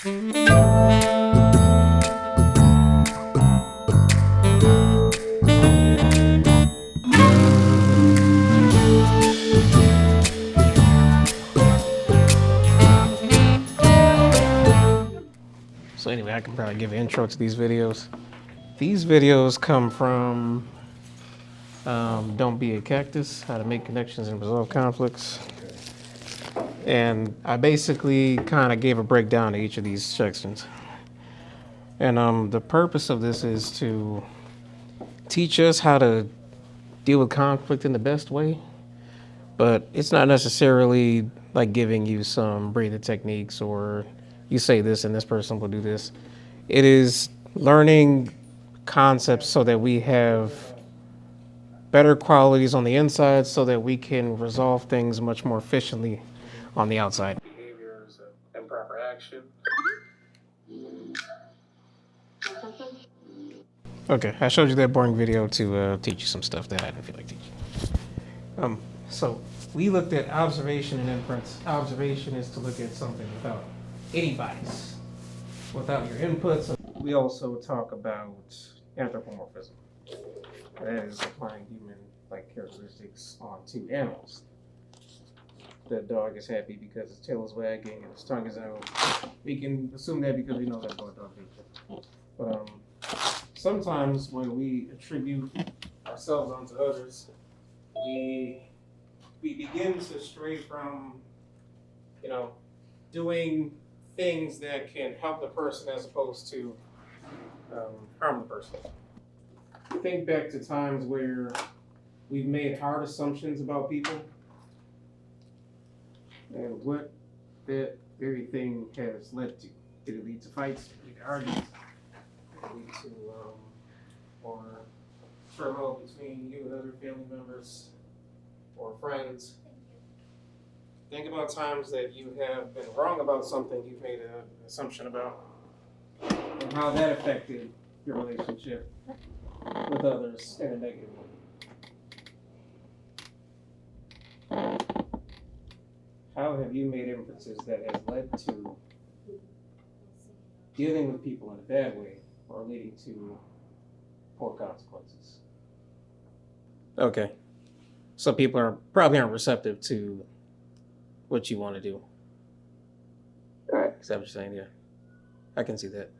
So anyway, I can probably give an intro to these videos. These videos come from Don't Be a Cactus, How to Make Connections and Resolve Conflicts. And I basically kind of gave a breakdown to each of these sections. And the purpose of this is to teach us how to deal with conflict in the best way. But it's not necessarily like giving you some breathing techniques or you say this and this person will do this. It is learning concepts so that we have better qualities on the inside so that we can resolve things much more efficiently on the outside. Behaviors of improper action. Okay, I showed you that boring video to teach you some stuff that I didn't feel like teaching. So we looked at observation and inference. Observation is to look at something without any bias, without your inputs. We also talk about anthropomorphism. That is applying human-like characteristics onto animals. The dog is happy because its tail is wagging and its tongue is out. We can assume that because we know that's what dog nature. But sometimes when we attribute ourselves onto others, we begin to stray from, doing things that can help the person as opposed to harm the person. Think back to times where we've made hard assumptions about people and what that very thing has led to. Did it lead to fights? Did it lead to arguments? Did it lead to or turmoil between you and other family members or friends? Think about times that you have been wrong about something you've made an assumption about and how that affected your relationship with others in a negative way. How have you made inferences that has led to dealing with people in a bad way or leading to poor consequences? Okay. So people probably aren't receptive to what you want to do. All right. Is that what you're saying? Yeah. I can see that.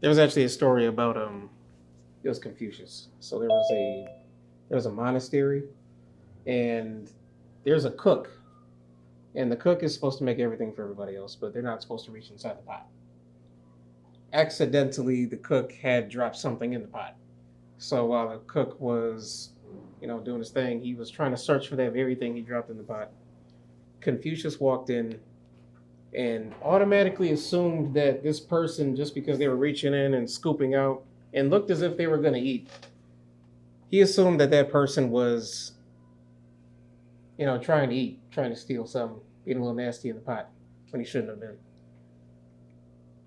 There was actually a story about it was Confucius. So there was a monastery and there's a cook. And the cook is supposed to make everything for everybody else, but they're not supposed to reach inside the pot. Accidentally, the cook had dropped something in the pot. So while the cook was, doing his thing, he was trying to search for that very thing he dropped in the pot. Confucius walked in and automatically assumed that this person, just because they were reaching in and scooping out and looked as if they were going to eat, he assumed that person was, trying to eat, trying to steal something, being a little nasty in the pot when he shouldn't have been.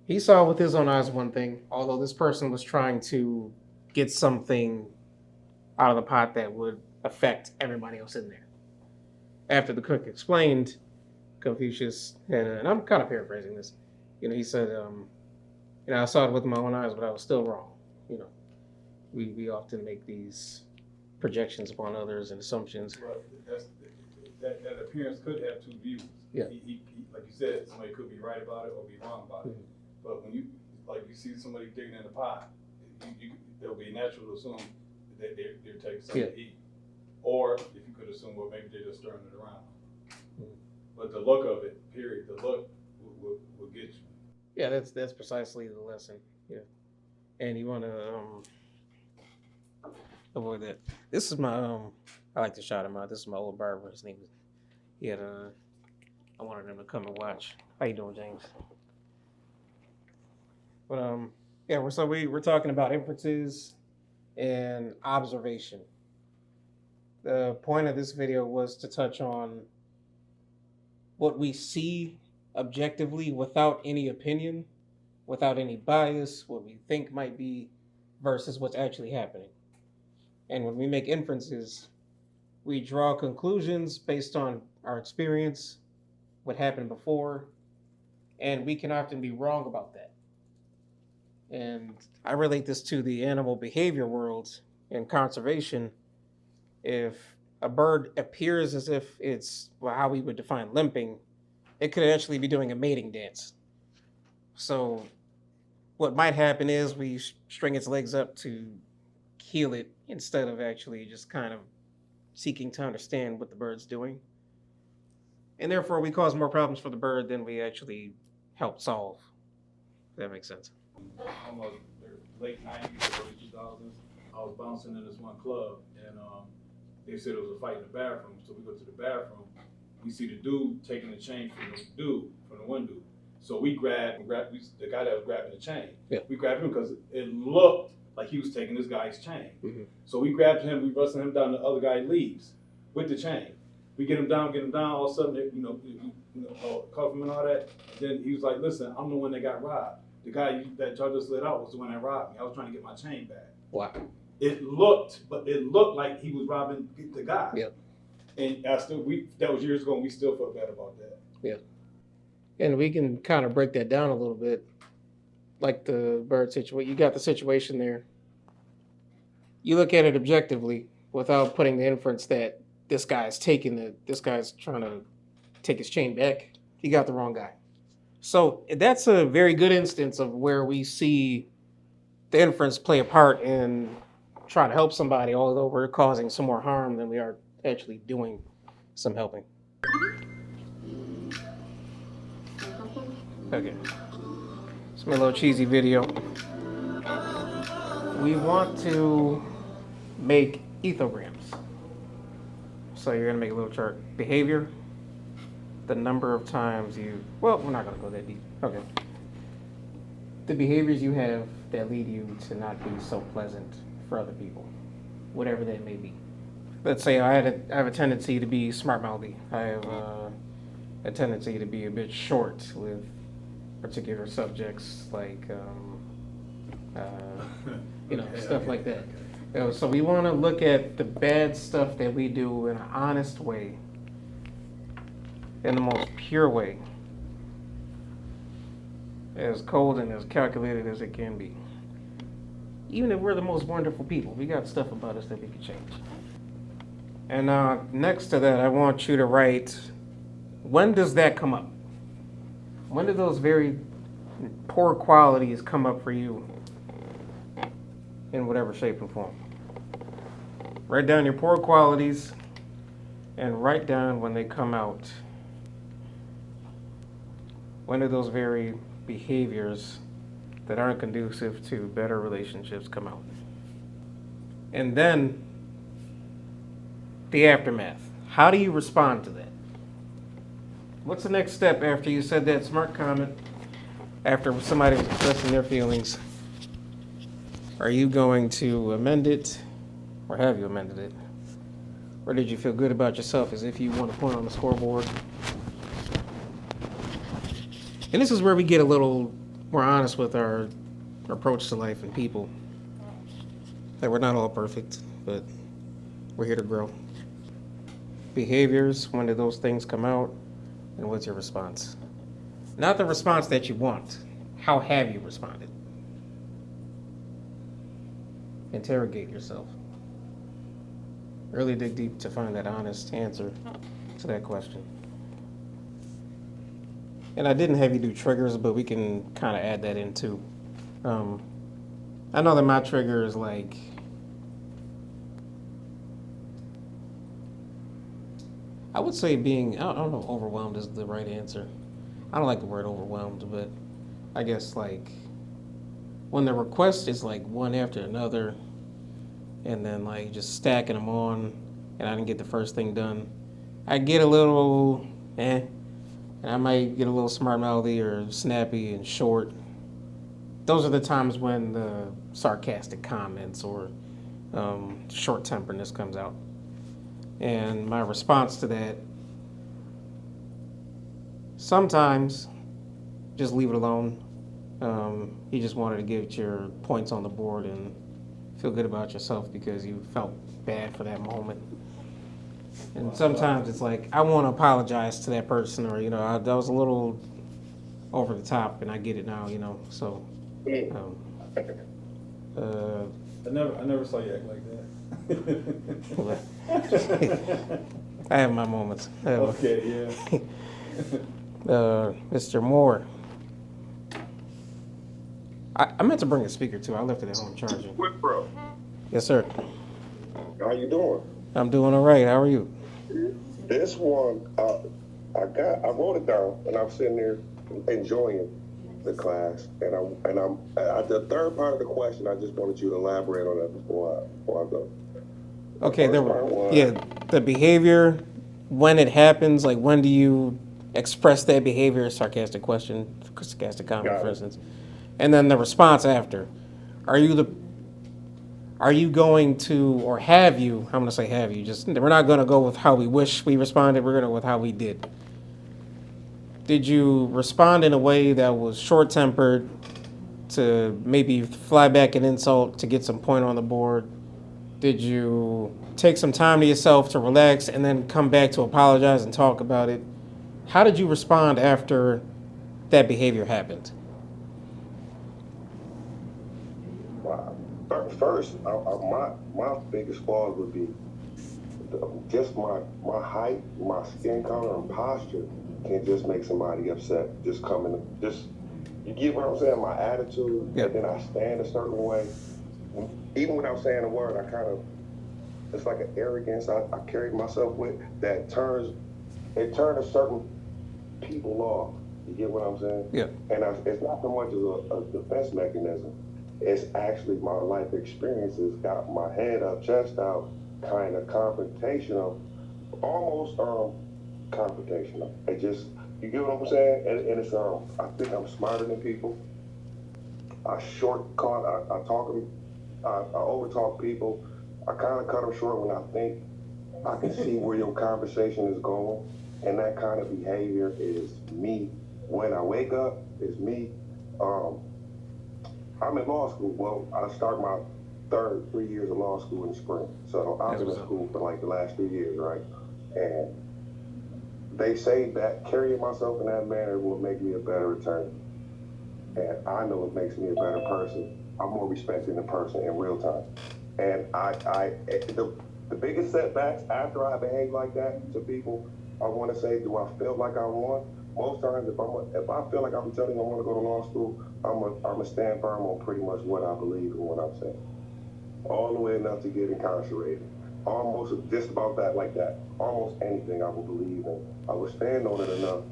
He saw with his own eyes one thing, although this person was trying to get something out of the pot that would affect everybody else in there. After the cook explained, Confucius had, and I'm kind of paraphrasing this, he said, I saw it with my own eyes, but I was still wrong. We often make these projections upon others and assumptions. Well, that appearance could have two views. Yeah. He like you said, somebody could be right about it or be wrong about it. But when you see somebody digging in the pot, it'll be natural to assume that they're taking something to eat. Or if you could assume, well, maybe they're just stirring it around. But the look of it, period, the look will get you. Yeah, that's precisely the lesson. Yeah. And you want to avoid that. This is my, I like to shout him out. This is my old barber. His name is, I wanted him to come and watch. How you doing, James? But we're talking about inferences and observation. The point of this video was to touch on what we see objectively without any opinion, without any bias, what we think might be versus what's actually happening. And when we make inferences, we draw conclusions based on our experience, what happened before, And we can often be wrong about that. And I relate this to the animal behavior world in conservation. If a bird appears as if it's, well, how we would define limping, it could actually be doing a mating dance. So what might happen is we string its legs up to heal it instead of actually just kind of seeking to understand what the bird's doing. And therefore, we cause more problems for the bird than we actually help solve. If that makes sense. Almost late 90s, early 2000s, I was bouncing in this one club, and they said it was a fight in the bathroom. So we go to the bathroom, we see the dude taking the chain from the one dude. So we grabbed the guy that was grabbing the chain. Yeah. We grabbed him because it looked like he was taking this guy's chain. Mm-hmm. So we grabbed him, we busted him down, the other guy leaves with the chain. We get him down, all of a sudden, cuff him and all that. And then he was like, listen, I'm the one that got robbed. The guy that y'all just let out was the one that robbed me. I was trying to get my chain back. Wow. It looked like he was robbing the guy. Yeah. And that was years ago, and we still felt bad about that. Yeah. And we can kind of break that down a little bit. Like the bird situation, you got the situation there. You look at it objectively without putting the inference that this guy's trying to take his chain back. You got the wrong guy. So that's a very good instance of where we see the inference play a part in trying to help somebody, although we're causing some more harm than we are actually doing some helping. Okay. It's my little cheesy video. We want to make ethograms. So you're going to make a little chart. Behavior, the number of times we're not going to go that deep. Okay. The behaviors you have that lead you to not be so pleasant for other people, whatever that may be. Let's say I have a tendency to be smart-mouthy. I have a tendency to be a bit short with particular subjects, like stuff like that. So we want to look at the bad stuff that we do in an honest way, in the most pure way, as cold and as calculated as it can be. Even if we're the most wonderful people, we got stuff about us that we can change. And next to that, I want you to write, when does that come up? When do those very poor qualities come up for you in whatever shape and form? Write down your poor qualities and write down when they come out. When do those very behaviors that aren't conducive to better relationships come out? And then the aftermath. How do you respond to that? What's the next step after you said that smart comment, after somebody was expressing their feelings? Are you going to amend it, or have you amended it? Or did you feel good about yourself as if you won a point on the scoreboard? And this is where we get a little more honest with our approach to life and people. That we're not all perfect, but we're here to grow. Behaviors, when do those things come out? And what's your response? Not the response that you want. How have you responded? Interrogate yourself. Really dig deep to find that honest answer to that question. And I didn't have you do triggers, but we can kind of add that in too. I know that my trigger is like, I would say being, I don't know if overwhelmed is the right answer. I don't like the word overwhelmed, but I guess like when the request is like one after another and then like just stacking them on and I didn't get the first thing done, I get a little and I might get a little smart-mouthy or snappy and short. Those are the times when the sarcastic comments or short-temperedness comes out. And my response to that, sometimes just leave it alone. You just wanted to get your points on the board and feel good about yourself because you felt bad for that moment. And sometimes it's like, I want to apologize to that person, or, I was a little over the top, and I get it now, so. I never saw you act like that. I have my moments. Okay, yeah. Mr. Moore. I meant to bring a speaker too. I left it at home charging. Withrow, Yes, sir. how you doing? I'm doing all right. How are you? This one, I wrote it down, and I'm sitting there enjoying the class, and I'm the third part of the question. I just wanted you to elaborate on that before I go. Okay, First part was- yeah, the behavior, when it happens, like when do you express that behavior? Sarcastic question, sarcastic comment, Got for it. instance, and then the response after. Are you going to, or have you? I'm gonna say have you. Just we're not gonna go with how we wish we responded. We're gonna go with how we did. Did you respond in a way that was short-tempered to maybe fly back an insult to get some point on the board? Did you take some time to yourself to relax and then come back to apologize and talk about it? How did you respond after that behavior happened? Wow. First, my biggest flaws would be just my height, my skin color, and posture can just make somebody upset. You get what I'm saying? My attitude, Yeah. and then I stand a certain way. Even without saying a word, it's like an arrogance I carry myself with that turns a certain people off. You get what I'm saying? Yeah. And it's not so much as a defense mechanism. It's actually my life experiences got my head up, chest out, kind of confrontational, almost confrontational. You get what I'm saying? And it's I think I'm smarter than people. I shortcut. I overtalk people. I kind of cut them short when I think I can see where your conversation is going, and that kind of behavior is me. When I wake up, it's me. I'm in law school. Well, I start my 3 years of law school in the spring. So I was in school for like the last 3 years, right? And they say that carrying myself in that manner will make me a better attorney. And I know it makes me a better person. I'm more respecting the person in real time. And the biggest setbacks after I behave like that to people, I want to say, do I feel like I won? Most times, if I feel like I'm telling you I want to go to law school, I'm gonna stand firm on pretty much what I believe and what I'm saying, all the way enough to get incarcerated. Almost just about that, like that. Almost anything I will believe in, I will stand on it enough,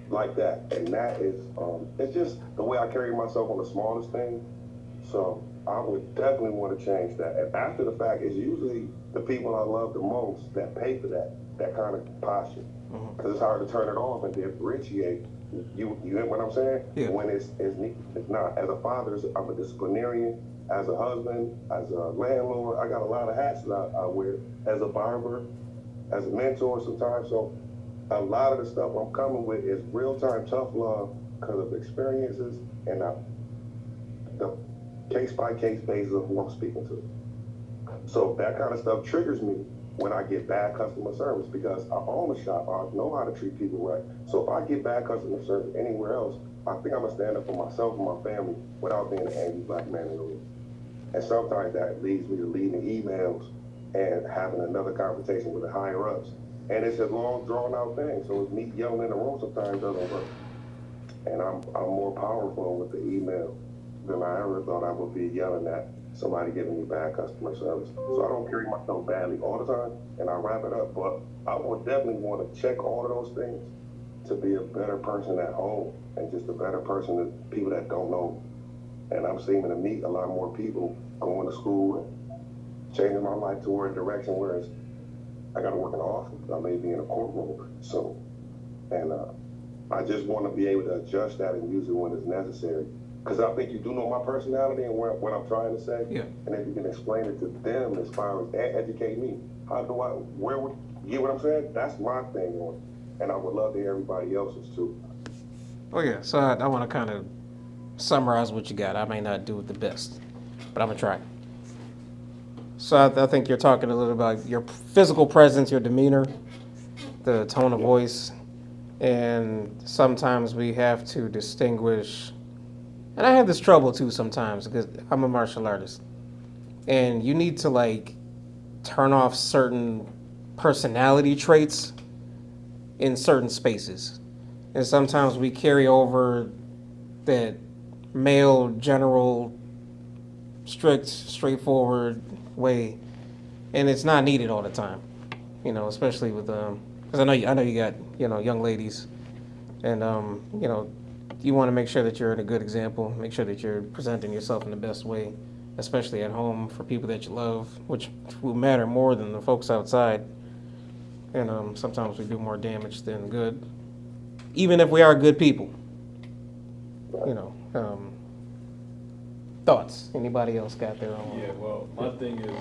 like that. And that is, it's just the way I carry myself on the smallest thing. So I would definitely want to change that. And after the fact, it's usually the people I love the most that pay for that kind of posture. Because it's hard to turn it off and differentiate. You get what I'm saying? Yeah. When it's not. As a father, I'm a disciplinarian. As a husband, as a landlord, I got a lot of hats that I wear. As a barber, as a mentor sometimes. So a lot of the stuff I'm coming with is real-time tough love because of experiences and the case-by-case basis of who I'm speaking to. So that kind of stuff triggers me when I get bad customer service because I own a shop. I know how to treat people right. So if I get bad customer service anywhere else, I think I'm going to stand up for myself and my family without being an angry black man in the room. And sometimes that leads me to leaving emails and having another conversation with the higher ups. And it's a long, drawn-out thing. So it's me yelling in the room sometimes doesn't work. And I'm more powerful with the email than I ever thought I would be yelling at somebody giving me bad customer service. So I don't carry myself badly all the time, and I wrap it up. But I would definitely want to check all of those things to be a better person at home and just a better person to people that don't know. And I'm seeming to meet a lot more people going to school and changing my life toward a direction where I got to work in an office. I may be in a courtroom soon. And I just want to be able to adjust that and use it when it's necessary. Because I think you do know my personality and what I'm trying to say. Yeah. And if you can explain it to them as far as educate me, where would you get what I'm saying? That's my thing on it. And I would love to hear everybody else's too. Oh yeah, so I want to kind of summarize what you got. I may not do it the best, but I'm gonna try. So I think you're talking a little about your physical presence, your demeanor, the tone of voice, And sometimes we have to distinguish, and I have this trouble too sometimes because I'm a martial artist. And you need to like turn off certain personality traits in certain spaces. And sometimes we carry over that male, general, strict, straightforward way, and it's not needed all the time. You know, especially with because I know you got young ladies, and you want to make sure that you're in a good example, make sure that you're presenting yourself in the best way, especially at home for people that you love, which will matter more than the folks outside. And sometimes we do more damage than good, even if we are good people. You know. Thoughts? Anybody else got their own? Yeah, well, my thing is,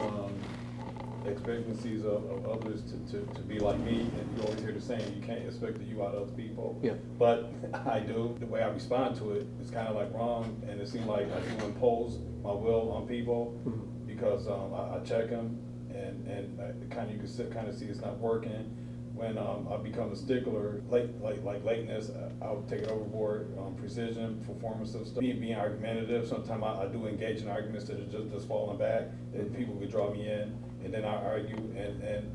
expectancies of others to be like me, and you always hear the saying, you can't expect the you out of other people. Yeah. But I do. The way I respond to it is kind of like wrong, and it seems like I do impose my will on people because I check them, and kind of you can kind of see it's not working. When I become a stickler, like lateness, I'll take it overboard. Precision, performance of stuff. Being argumentative, sometimes I do engage in arguments that are just falling back, and people could draw me in, and then I argue, and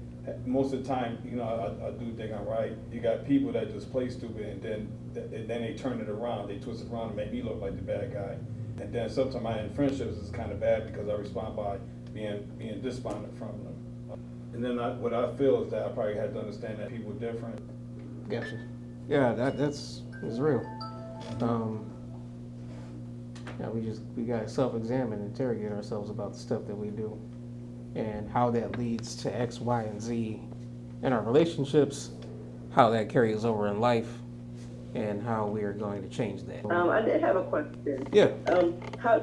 most of the time, I do think I'm right. You got people that just play stupid, and then they turn it around, they twist it around and make me look like the bad guy. And then sometimes my in friendships is kind of bad because I respond by being despondent from them. And then what I feel is that I probably had to understand that people are different. Gotcha. Yeah, that's real. Yeah, we gotta self-examine and interrogate ourselves about the stuff that we do and how that leads to X, Y, and Z in our relationships, how that carries over in life, and how we are going to change that. I did have a question. Yeah. How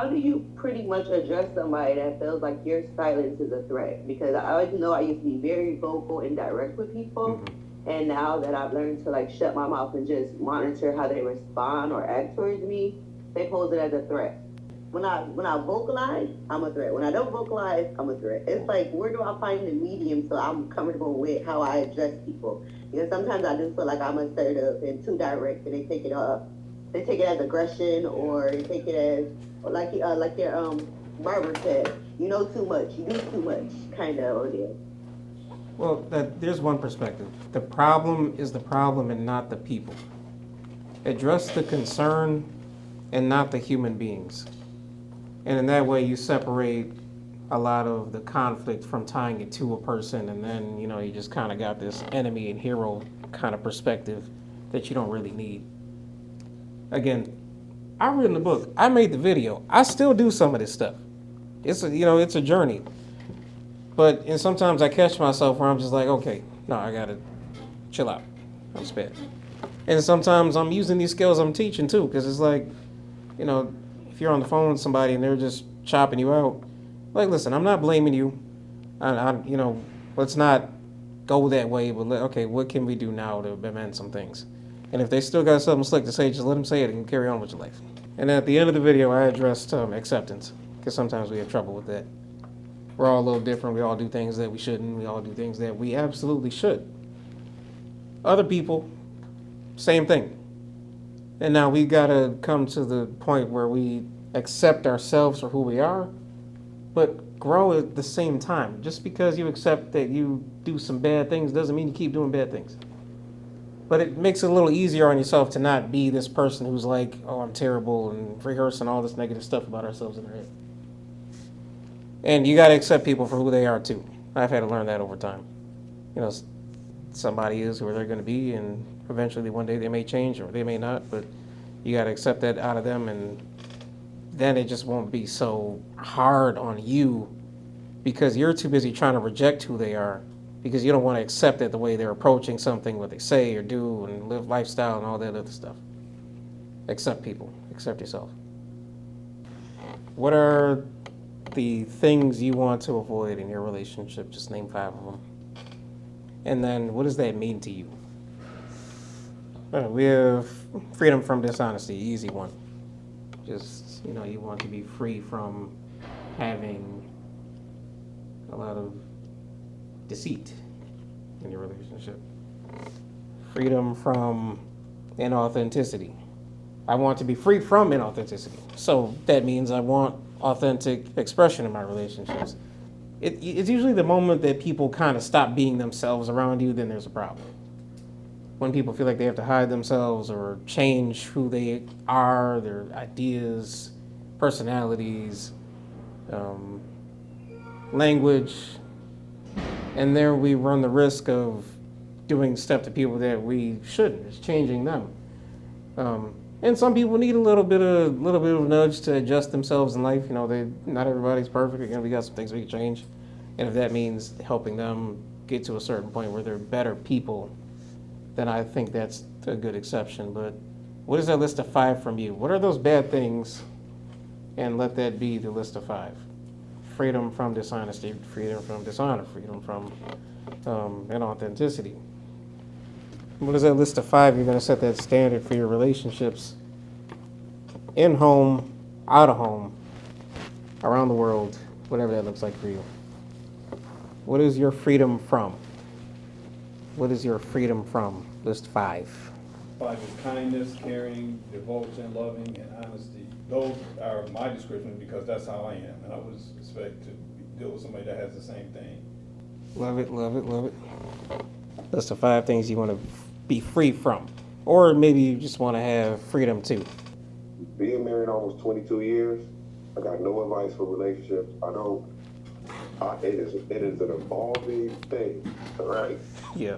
do you pretty much address somebody that feels like your silence is a threat? Because I always know I used to be very vocal and direct with people, and now that I've learned to like shut my mouth and just monitor how they respond or act towards me, they pose it as a threat. When I vocalize, I'm a threat. When I don't vocalize, I'm a threat. It's like, where do I find the medium so I'm comfortable with how I address people? Because sometimes I do feel like I'm assertive and too direct, and they take it as aggression, or they take it as like your barber said, you know too much, you do too much, kind of ordeal. Well, there's one perspective. The problem is the problem and not the people. Address the concern and not the human beings. And in that way, you separate a lot of the conflict from tying it to a person, and then, you just kind of got this enemy and hero kind of perspective that you don't really need. Again, I've written the book. I made the video. I still do some of this stuff. It's a journey. And sometimes I catch myself where I'm just like, okay, no, I gotta chill out. I'm spent. And sometimes I'm using these skills I'm teaching too, because it's like, if you're on the phone with somebody and they're just chopping you out, like, listen, I'm not blaming you. Let's not go that way, but okay, what can we do now to amend some things? And if they still got something slick to say, just let them say it and carry on with your life. And at the end of the video, I addressed acceptance, because sometimes we have trouble with that. We're all a little different. We all do things that we shouldn't. We all do things that we absolutely should. Other people, same thing. And now we got to come to the point where we accept ourselves for who we are, but grow at the same time. Just because you accept that you do some bad things doesn't mean you keep doing bad things. But it makes it a little easier on yourself to not be this person who's like, oh, I'm terrible, and rehearsing all this negative stuff about ourselves in our head. And you got to accept people for who they are too. I've had to learn that over time. Somebody is who they're going to be, and eventually one day they may change or they may not, but you got to accept that out of them, and then it just won't be so hard on you because you're too busy trying to reject who they are because you don't want to accept that the way they're approaching something, what they say or do and live lifestyle and all that other stuff. Accept people. Accept yourself. What are the things you want to avoid in your relationship? Just name 5 of them. And then what does that mean to you? We have freedom from dishonesty, easy one. Just, you want to be free from having a lot of deceit in your relationship. freedom from inauthenticity. I want to be free from inauthenticity. So that means I want authentic expression in my relationships. It's usually the moment that people kind of stop being themselves around you, then there's a problem. When people feel like they have to hide themselves or change who they are, their ideas, personalities, language, and there we run the risk of doing stuff to people that we shouldn't. It's changing them. And some people need a little bit of nudge to adjust themselves in life. You know, not everybody's perfect. Again, we got some things we can change, and if that means helping them get to a certain point where they're better people, then I think that's a good exception. But what is that list of 5 from you? What are those bad things? And let that be the list of 5. Freedom from dishonesty, freedom from dishonor, freedom from inauthenticity. What is that list of 5? You're going to set that standard for your relationships in home, out of home, around the world, whatever that looks like for you. What is your freedom from? What is your freedom from? List 5. 5 is kindness, caring, devotion, loving, and honesty. Those are my description because that's how I am, and I would expect to deal with somebody that has the same thing. Love it, love it, love it. List of 5 things you want to be free from, or maybe you just want to have freedom too. Being married almost 22 years, I got no advice for relationships. It is an evolving thing, right? Yeah.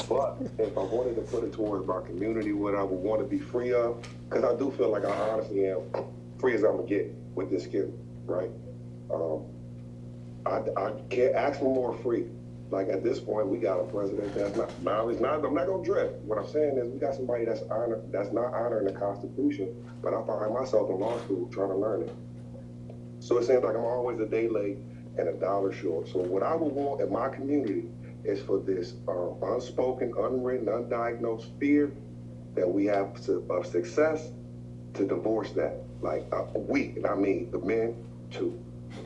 But if I wanted to put it towards my community, what I would want to be free of, because I do feel like I honestly am free as I'm gonna get with this skill, right? I can't ask for more free. Like at this point, we got a president that's not. Now it's not. I'm not gonna drift. What I'm saying is, we got somebody that's not honoring the Constitution. But I find myself in law school trying to learn it. So it seems like I'm always a day late and $1 short. So what I would want in my community is for this unspoken, unwritten, undiagnosed fear that we have of success to divorce that. Like and I mean the men too.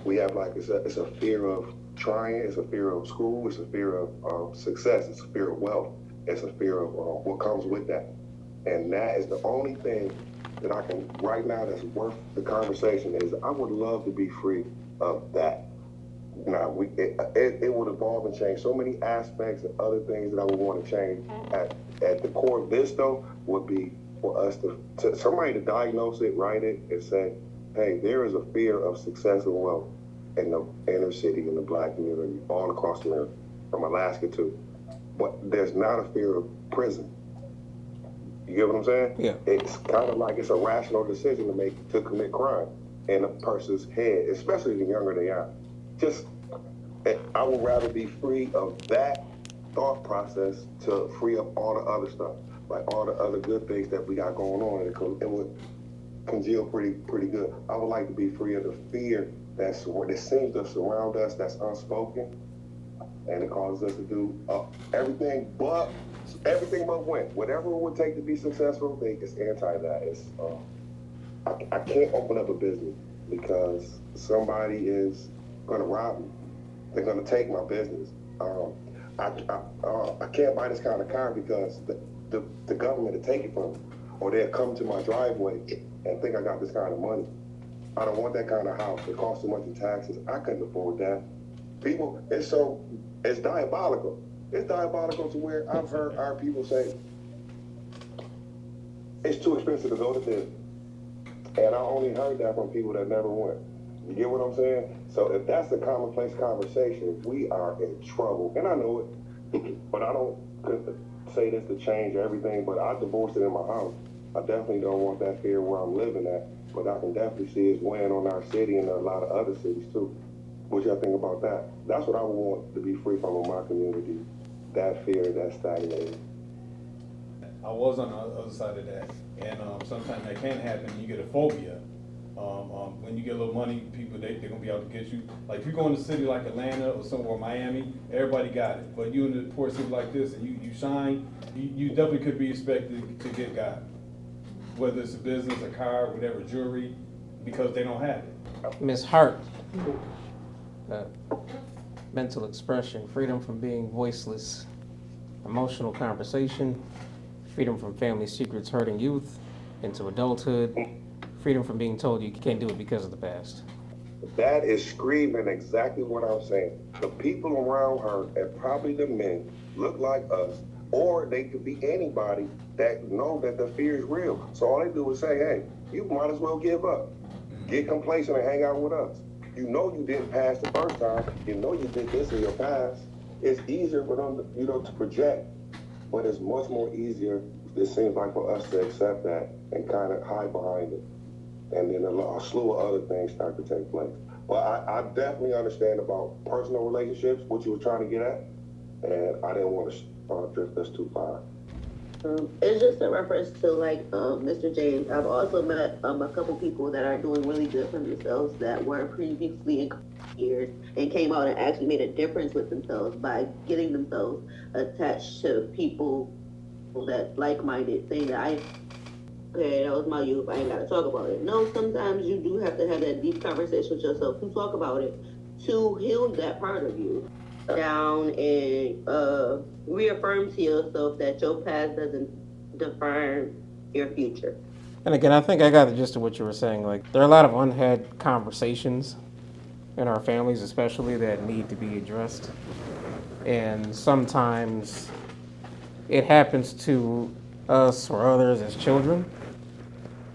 We have like it's a fear of trying, it's a fear of school, it's a fear of success, it's a fear of wealth, it's a fear of what comes with that. And that is the only thing that I can right now that's worth the conversation is I would love to be free of that. Now it would evolve and change so many aspects and other things that I would want to change. At the core of this though would be for us to somebody to diagnose it, write it, and say, hey, there is a fear of success and wealth in the inner city, in the Black community, all across America, from Alaska to, but there's not a fear of prison. You get what I'm saying? Yeah. It's kind of like it's a rational decision to make to commit crime in a person's head, especially the younger they are. I would rather be free of that thought process to free up all the other stuff, like all the other good things that we got going on, and it would congeal pretty good. I would like to be free of the fear that seems to surround us, that's unspoken, and it causes us to do everything but win. Whatever it would take to be successful, it's anti that. It's I can't open up a business because somebody is going to rob me. They're going to take my business. I can't buy this kind of car because the government will take it from me, or they'll come to my driveway and think I got this kind of money. I don't want that kind of house. It costs too much in taxes. I couldn't afford that. People, it's diabolical. It's diabolical to where I've heard our people say, it's too expensive to go to Disney. And I only heard that from people that never went. You get what I'm saying? So if that's the commonplace conversation, we are in trouble. And I know it, but I don't say this to change everything, but I divorced it in my house. I definitely don't want that fear where I'm living at, but I can definitely see it's weighing on our city and a lot of other cities too. What y'all think about that? That's what I would want to be free from in my community, that fear, that stagnating. I was on the other side of that, and sometimes that can happen. You get a phobia. When you get a little money, people they're gonna be out to get you. Like if you go in a city like Atlanta or somewhere, Miami, everybody got it. But you in a poor city like this, and you shine, you definitely could be expected to get got. Whether it's a business, a car, whatever, jewelry, because they don't have it. Miss Hart, mental expression, freedom from being voiceless, emotional conversation, freedom from family secrets hurting youth into adulthood, freedom from being told you can't do it because of the past. That is screaming exactly what I'm saying. The people around her, and probably the men, look like us, or they could be anybody that know that the fear is real. So all they do is say, hey, you might as well give up. Get complacent and hang out with us. You know you didn't pass the first time. You know you did this in your past. It's easier for them to project, but it's much more easier, it seems like, for us to accept that and kind of hide behind it. And then a slew of other things start to take place. Well, I definitely understand about personal relationships, what you were trying to get at, and I didn't want to drift us too far. It's just a reference to like Mr. James. I've also met a couple people that are doing really good for themselves that weren't previously in years and came out and actually made a difference with themselves by getting themselves attached to people that like-minded, saying that okay, that was my youth, I ain't gotta talk about it. No, sometimes you do have to have that deep conversation with yourself to talk about it, to heal that part of you down and reaffirm to yourself that your past doesn't define your future. And again, I think I got the gist of what you were saying. Like, there are a lot of unhad conversations in our families, especially, that need to be addressed. And sometimes it happens to us or others as children,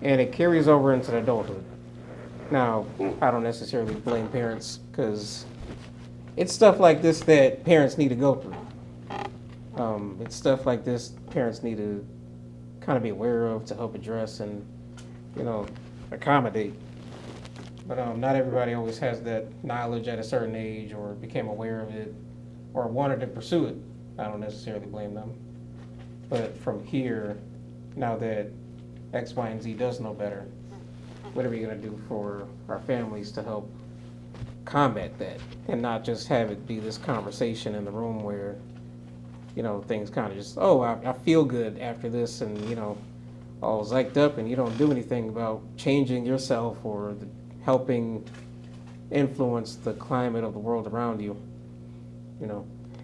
and it carries over into adulthood. Now, I don't necessarily blame parents, because it's stuff like this that parents need to go through. It's stuff like this parents need to kind of be aware of to help address and, accommodate. But not everybody always has that knowledge at a certain age or became aware of it or wanted to pursue it. I don't necessarily blame them. But from here, now that X, Y, and Z does know better, what are we going to do for our families to help combat that and not just have it be this conversation in the room where, things kind of just, I feel good after this, and, all psyched up, and you don't do anything about changing yourself or helping influence the climate of the world around you,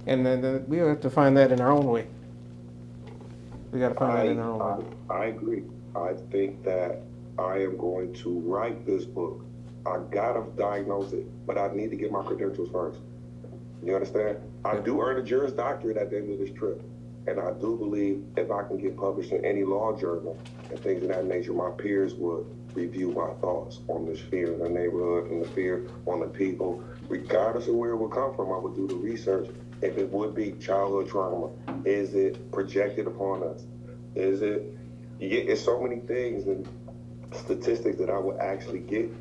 And then we have to find that in our own way. We got to find that in our own way. I agree. I think that I am going to write this book. I gotta diagnose it, but I need to get my credentials first. You understand? I do earn a Juris Doctorate at the end of this trip. And I do believe if I can get published in any law journal and things of that nature, my peers would review my thoughts on this fear in the neighborhood and the fear on the people. Regardless of where it would come from, I would do the research. If it would be childhood trauma, is it projected upon us? Is it, it's so many things and statistics that I would actually get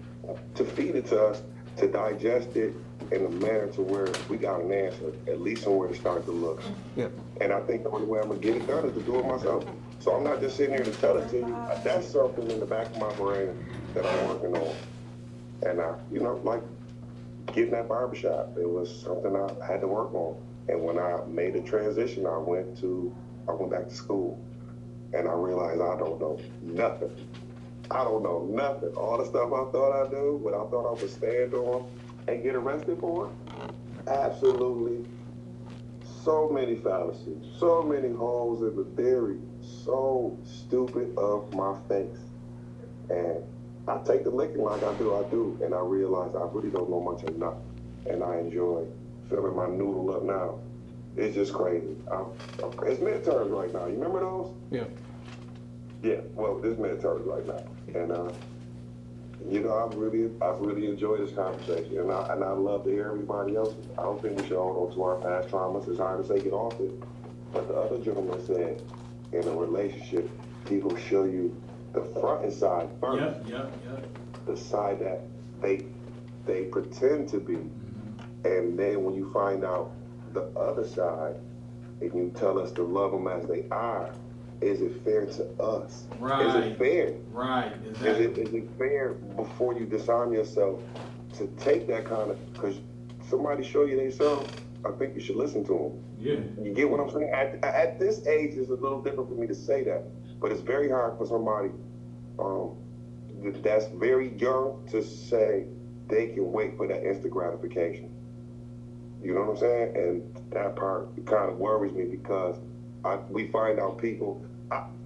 to feed it to us, to digest it in a manner to where we got an answer, at least somewhere to start to look. Yep. And I think the only way I'm gonna get it done is to do it myself. So I'm not just sitting here to tell it to you. That's something in the back of my brain that I'm working on. And like getting that barbershop, it was something I had to work on. And when I made the transition, I went back to school, and I realized I don't know nothing. I don't know nothing. All the stuff I thought I knew, what I thought I would stand on and get arrested for, absolutely so many fallacies, so many holes in the theory, so stupid of my face. And I take the licking like I do, and I realize I really don't know much enough, and I enjoy filling my noodle up now. It's just crazy. It's midterms right now. You remember those? Yeah. Yeah, well, it's midterms right now. And, I've really enjoyed this conversation, and I love to hear everybody else. I don't think we should hold on to our past traumas. It's hard to say get off it. But the other gentleman said, in a relationship, people show you the front and side first. Yeah. The side that they pretend to be. And then when you find out the other side, and you tell us to love them as they are, is it fair to us? Right. Is it fair? Right, exactly. Is it fair before you disarm yourself to take that kind of, because somebody show you themselves, I think you should listen to them. Yeah. You get what I'm saying? At this age, it's a little different for me to say that, but it's very hard for somebody that's very young to say they can wait for that instant gratification. You know what I'm saying? And that part kind of worries me, because We find out people,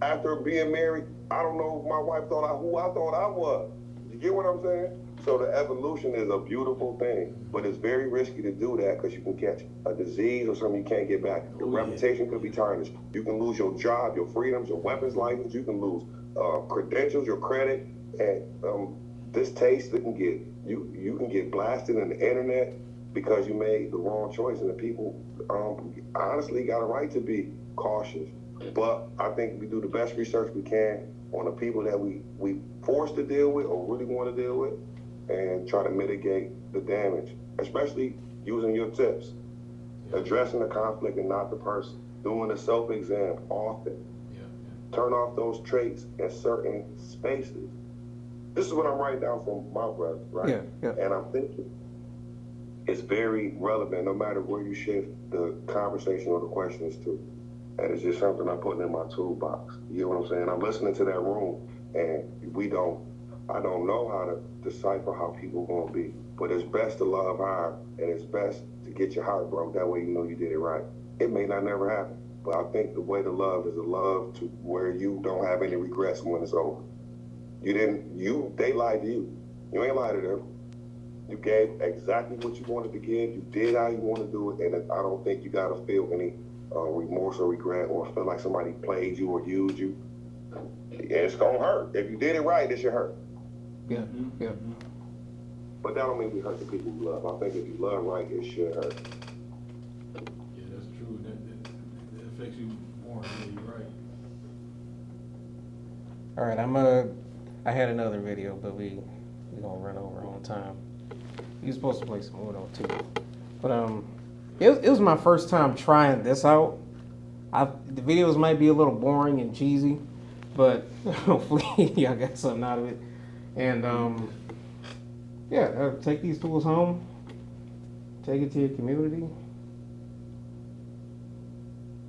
after being married, I don't know if my wife thought who I thought I was. You get what I'm saying? So the evolution is a beautiful thing, but it's very risky to do that because you can catch a disease or something you can't get back. Your reputation could be tarnished. You can lose your job, your freedoms, your weapons license. You can lose credentials, your credit, and this taste that can get you can get blasted in the internet because you made the wrong choice, and the people honestly got a right to be cautious. But I think we do the best research we can on the people that we forced to deal with or really want to deal with, and try to mitigate the damage, especially using your tips, addressing the conflict and not the person, doing a self-exam often, turn off those traits in certain spaces. This is what I'm writing down from my brother, right? And I'm thinking it's very relevant no matter where you shift the conversation or the questions to. And it's just something I'm putting in my toolbox. You know what I'm saying? I'm listening to that room, and I don't know how to decipher how people gonna be, but it's best to love hard, and it's best to get your heart broke. That way you know you did it right. It may not never happen, but I think the way to love is a love to where you don't have any regrets when it's over. They lied to you. You ain't lied to them. You gave exactly what you wanted to give. You did how you want to do it, and I don't think you gotta feel any remorse or regret or feel like somebody played you or used you. It's gonna hurt. If you did it right, it should hurt. But that don't mean we hurt the people we love. I think if you love right, it should hurt. Yeah, that's true. That affects you more. Yeah, you're right. All right, I had another video, but we gonna run over on time. You was supposed to play some Uno too, but it was my first time trying this out. The videos might be a little boring and cheesy, but hopefully y'all got something out of it. And take these tools home, take it to your community,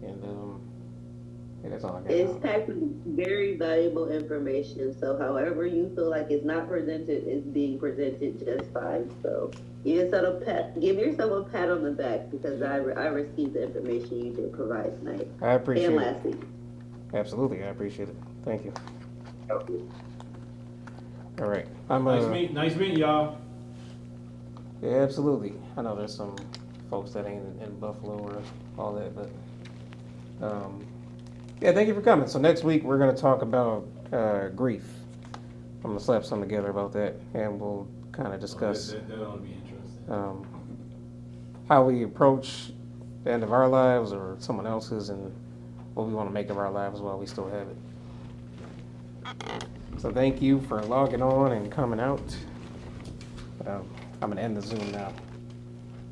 and that's all I got. It's packed with very valuable information. So however you feel like it's not presented, it's being presented just fine. So give yourself a pat on the back because I received the information you did provide tonight. I appreciate and it. last week. Absolutely, I appreciate it. Thank you. All right. Nice meeting y'all. Yeah, absolutely. I know there's some folks that ain't in Buffalo or all that, but thank you for coming. So next week we're going to talk about grief. I'm going to slap something together about that, and we'll kind of discuss That ought to be interesting. how we approach the end of our lives or someone else's, and what we want to make of our lives while we still have it. So thank you for logging on and coming out. I'm going to end the Zoom now.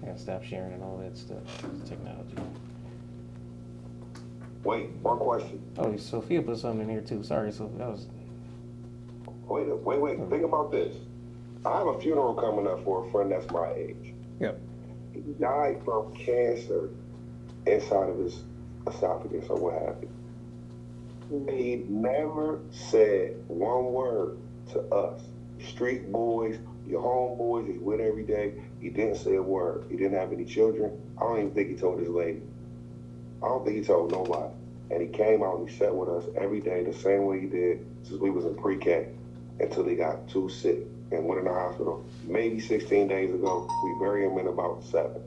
I got to stop sharing and all that stuff. Technology. Wait, one question. Oh, Sophia put something in here too. Sorry, Sophia. That was... Wait. Think about this. I have a funeral coming up for a friend that's my age. Yep. He died from cancer inside of his esophagus or what have you. He never said one word to us. Street boys, your homeboys he's with every day. He didn't say a word. He didn't have any children. I don't even think he told his lady. I don't think he told nobody. And he came out and he sat with us every day the same way he did since we was in pre-K until he got too sick and went in the hospital. Maybe 16 days ago, we buried him in about 7.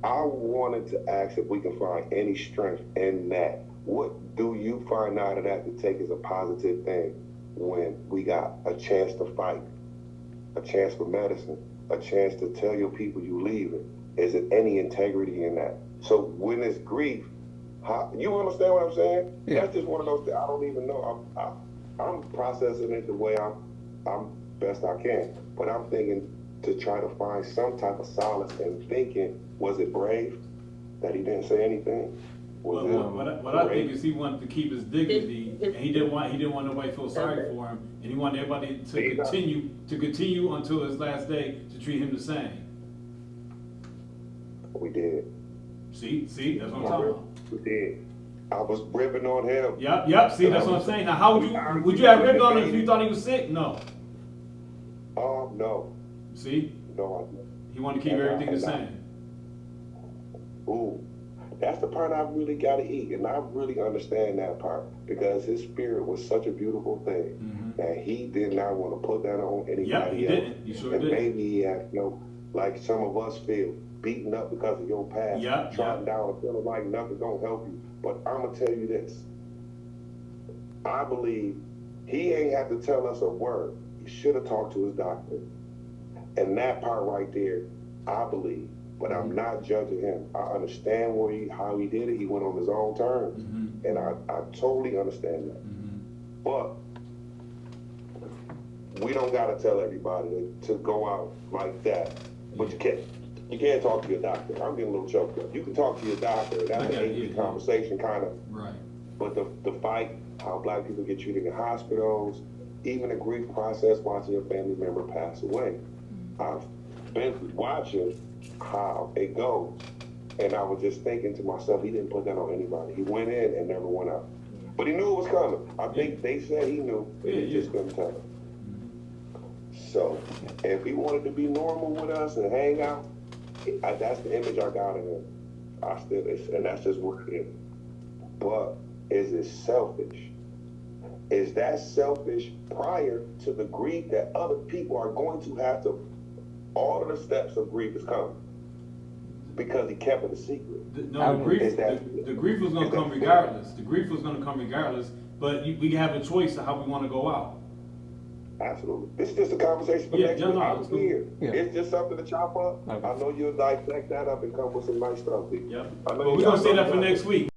I wanted to ask if we can find any strength in that. What do you find out of that to take as a positive thing when we got a chance to fight, a chance for medicine, a chance to tell your people you leaving? Is it any integrity in that? So when it's grief, you understand what I'm saying? Yeah. That's just one of those things I don't even know. I'm processing it the way I'm best I can. But I'm thinking to try to find some type of solace in thinking, was it brave that he didn't say anything? What I think is he wanted to keep his dignity, and he didn't want nobody to feel sorry for him, and he wanted everybody to continue until his last day to treat him the same. We did. See, that's what I'm talking about. We did. I was ripping on him. Yep. See, that's what I'm saying. Now, how would you have ripped on him if you thought he was sick? No. No. See? No, I didn't. He wanted to keep everything the same. Ooh. That's the part I really got to eat, and I really understand that part because his spirit was such a beautiful thing that he did not want to put that on anybody Yep, he else. didn't. He sure and didn't. maybe he had, like some of us feel, beaten up because of your past, trodden down and feeling like nothing don't help you. But I'm gonna tell you this: I believe he ain't have to tell us a word. He should have talked to his doctor, and that part right there, I believe. But I'm not judging him. I understand how he did it. He went on his own terms. And I totally understand that. But we don't gotta tell everybody to go out like that. But you can't talk to your doctor. I'm getting a little choked up. You can talk to your doctor. That's an easy conversation, kind of. Right. But the fight, how black people get treated in hospitals, even the grief process, watching your family member pass away. I've been watching how it goes. And I was just thinking to myself, he didn't put that on anybody. He went in and never went out. But he knew it was coming. I think they said he knew, but he just couldn't tell him. So, if he wanted to be normal with us and hang out, that's the image I got of him. And that's just what it is. But is it selfish? Is that selfish prior to the grief that other people are going to have to, all of the steps of grief is coming? Because he kept it a secret. The grief was going to come regardless. The grief was going to come regardless, but we have a choice of how we want to go out. Absolutely. This is just a conversation for next week. I was here. Yeah. It's just something to chop up. Okay. I know you'll dissect that up and come with some nice stuff. Yep. But we're going to say that for next week.